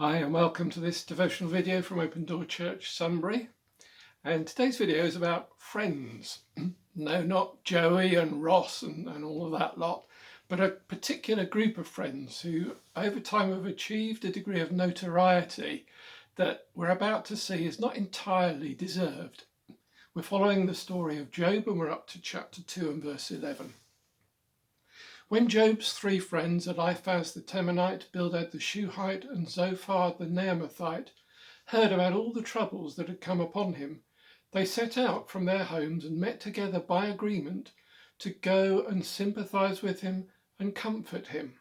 Hi and welcome to this devotional video from Open Door Church, Sunbury. And today's video is about friends. No, not Joey and Ross and all of that lot, but a particular group of friends who over time have achieved a degree of notoriety that we're about to see is not entirely deserved. We're following the story of Job and we're up to chapter 2 and verse 11. When Job's three friends, Eliphaz the Temanite, Bildad the Shuhite, and Zophar the Naamathite, heard about all the troubles that had come upon him, they set out from their homes and met together by agreement to go and sympathize with him and comfort him.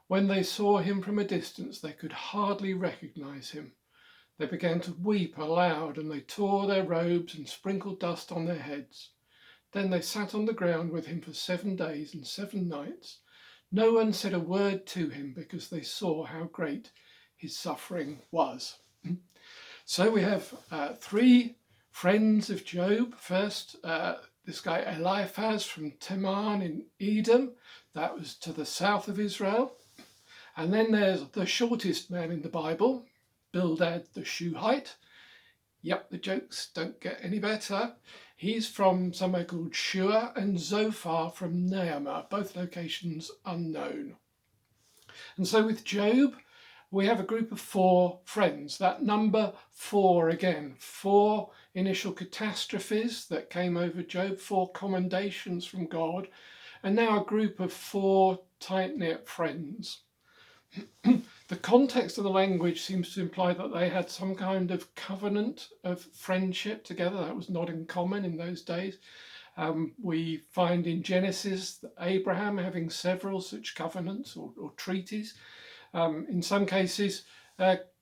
When they saw him from a distance, they could hardly recognize him. They began to weep aloud, and they tore their robes and sprinkled dust on their heads. Then they sat on the ground with him for 7 days and 7 nights. No one said a word to him because they saw how great his suffering was. So we have three friends of Job. First, this guy Eliphaz from Teman in Edom. That was to the south of Israel. And then there's the shortest man in the Bible, Bildad the Shuhite. Yep, the jokes don't get any better. He's from somewhere called Shua, and Zophar from Naamah, both locations unknown. And so with Job, we have a group of 4 friends. That number 4 again, 4 initial catastrophes that came over Job, 4 commendations from God, and now a group of 4 tight-knit friends. The context of the language seems to imply that they had some kind of covenant of friendship together. That was not uncommon in those days. We find in Genesis Abraham having several such covenants or treaties. In some cases,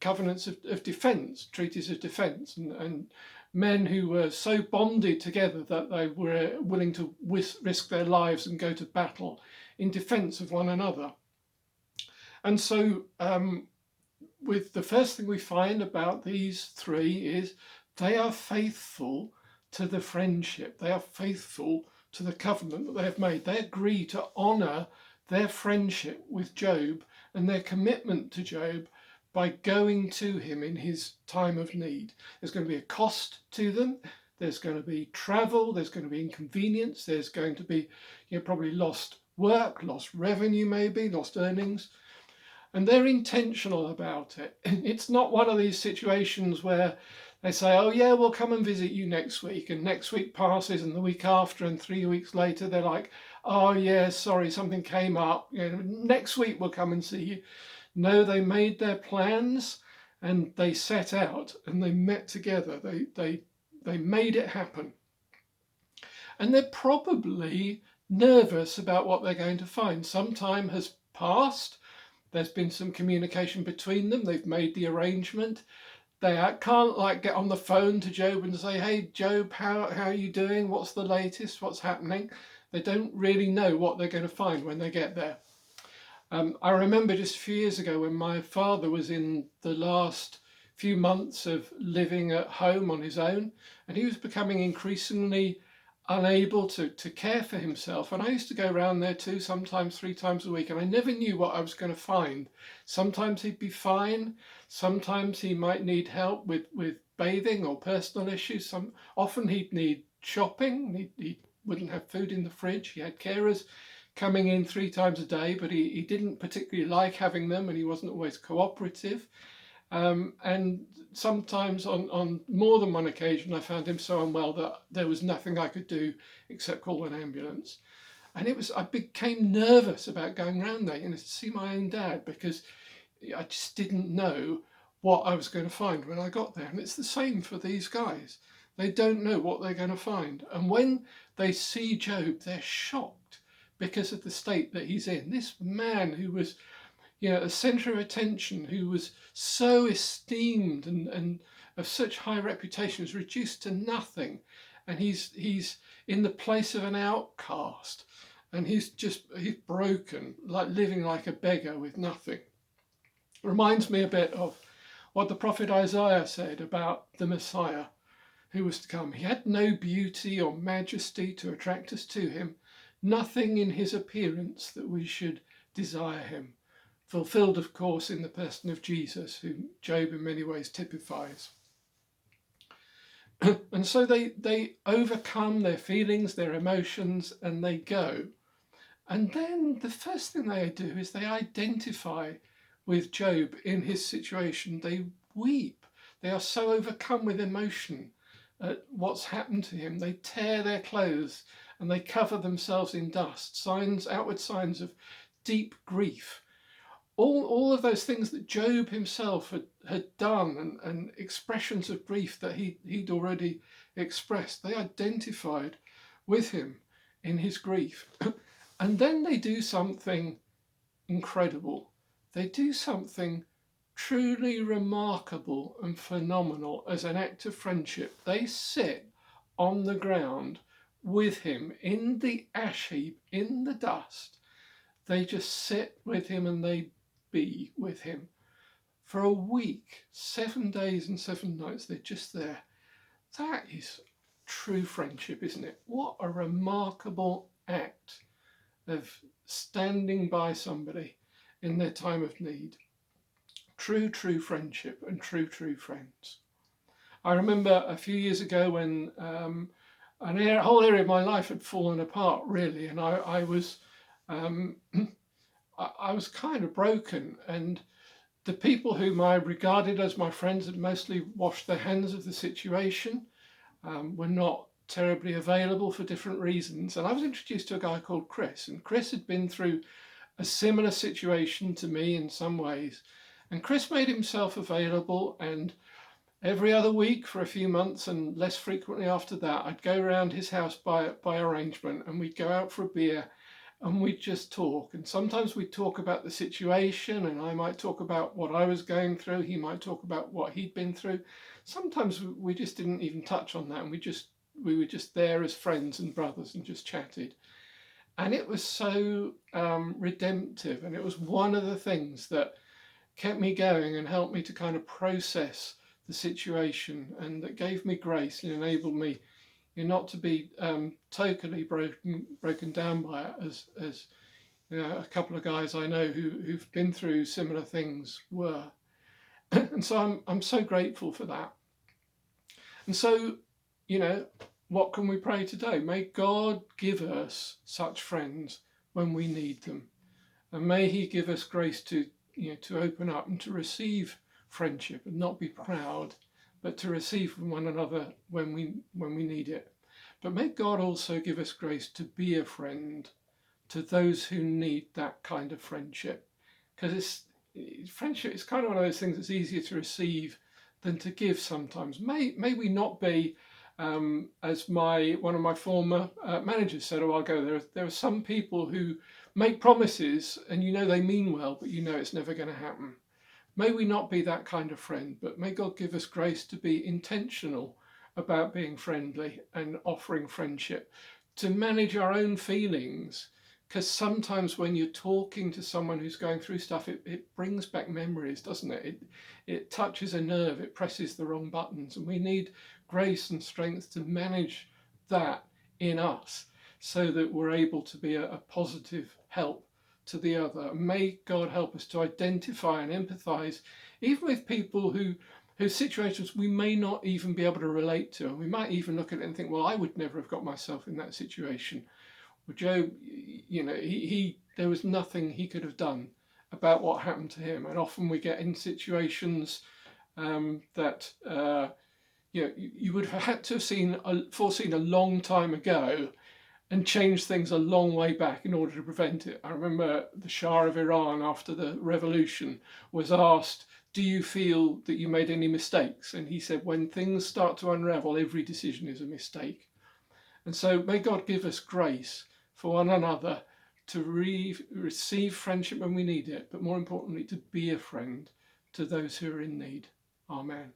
covenants of defence, treaties of defence, and men who were so bonded together that they were willing to risk their lives and go to battle in defence of one another. And so with the first thing we find about these 3 is they are faithful to the friendship. They are faithful to the covenant that they have made. They agree to honour their friendship with Job and their commitment to Job by going to him in his time of need. There's going to be a cost to them. There's going to be travel. There's going to be inconvenience. There's going to be probably lost work, lost revenue maybe, lost earnings. And they're intentional about it. It's not one of these situations where they say, oh yeah, we'll come and visit you next week. And next week passes and the week after and 3 weeks later, they're like, oh yeah, sorry, something came up. Next week we'll come and see you. No, they made their plans and they set out and they met together. They made it happen. And they're probably nervous about what they're going to find. Some time has passed. There's been some communication between them. They've made the arrangement. They can't get on the phone to Job and say, hey, Job, how are you doing? What's the latest? What's happening? They don't really know what they're going to find when they get there. I remember just a few years ago when my father was in the last few months of living at home on his own, and he was becoming increasingly unable to care for himself. And I used to go around there too, sometimes 3 times a week, and I never knew what I was going to find. Sometimes he'd be fine. Sometimes he might need help with bathing or personal issues. Often he'd need shopping. He wouldn't have food in the fridge. He had carers coming in 3 times a day, but he didn't particularly like having them, and he wasn't always cooperative. And sometimes on more than one occasion, I found him so unwell that there was nothing I could do except call an ambulance. And I became nervous about going around there, to see my own dad, because I just didn't know what I was going to find when I got there. And it's the same for these guys. They don't know what they're going to find. And when they see Job, they're shocked because of the state that he's in. This man who was a centre of attention, who was so esteemed and of such high reputation, is reduced to nothing, and he's in the place of an outcast, and he's broken, like living like a beggar with nothing. It reminds me a bit of what the prophet Isaiah said about the Messiah who was to come. He had no beauty or majesty to attract us to him, nothing in his appearance that we should desire him. fulfilled, of course, in the person of Jesus, whom Job in many ways typifies. And so they overcome their feelings, their emotions, and they go. And then the first thing they do is they identify with Job in his situation. They weep. They are so overcome with emotion at what's happened to him. They tear their clothes and they cover themselves in dust, outward signs of deep grief. All of those things that Job himself had done, and expressions of grief that he'd already expressed, they identified with him in his grief. And then they do something incredible. They do something truly remarkable and phenomenal as an act of friendship. They sit on the ground with him in the ash heap, in the dust. They just sit with him and they be with him for a week, 7 days and 7 nights. They're just there. That is true friendship, isn't it? What a remarkable act of standing by somebody in their time of need. True friendship and true friends. I remember a few years ago when a whole area of my life had fallen apart, really, and I was I was kind of broken, and the people whom I regarded as my friends had mostly washed their hands of the situation, were not terribly available for different reasons. And I was introduced to a guy called Chris, and Chris had been through a similar situation to me in some ways. And Chris made himself available, and every other week for a few months, and less frequently after that, I'd go around his house by arrangement, and we'd go out for a beer and we'd just talk. And sometimes we'd talk about the situation, and I might talk about what I was going through. He might talk about what he'd been through. Sometimes we just didn't even touch on that, and we were just there as friends and brothers and just chatted. And it was so redemptive, and it was one of the things that kept me going and helped me to kind of process the situation, and that gave me grace and enabled me not to be totally broken down by it, as you know, a couple of guys I know who've been through similar things were. And so I'm so grateful for that. And so, what can we pray today? May God give us such friends when we need them, and may He give us grace to open up and to receive friendship, and not be proud, but to receive from one another when we need it. But may God also give us grace to be a friend to those who need that kind of friendship, because friendship is kind of one of those things that's easier to receive than to give sometimes. May we not be, as one of my former managers said a while ago, there are some people who make promises and they mean well, but it's never going to happen. May we not be that kind of friend, but may God give us grace to be intentional about being friendly and offering friendship, to manage our own feelings, because sometimes when you're talking to someone who's going through stuff, it brings back memories, doesn't it? It touches a nerve, it presses the wrong buttons, and we need grace and strength to manage that in us so that we're able to be a positive help to the other. May God help us to identify and empathize even with people whose situations we may not even be able to relate to, and we might even look at it and think, well, I would never have got myself in that situation. Well, Job, there was nothing he could have done about what happened to him, and often we get in situations that you would have had to have foreseen a long time ago, and changed things a long way back in order to prevent it. I remember the Shah of Iran, after the revolution, was asked, do you feel that you made any mistakes? And he said, when things start to unravel, every decision is a mistake. And so may God give us grace for one another to receive friendship when we need it, but more importantly, to be a friend to those who are in need. Amen.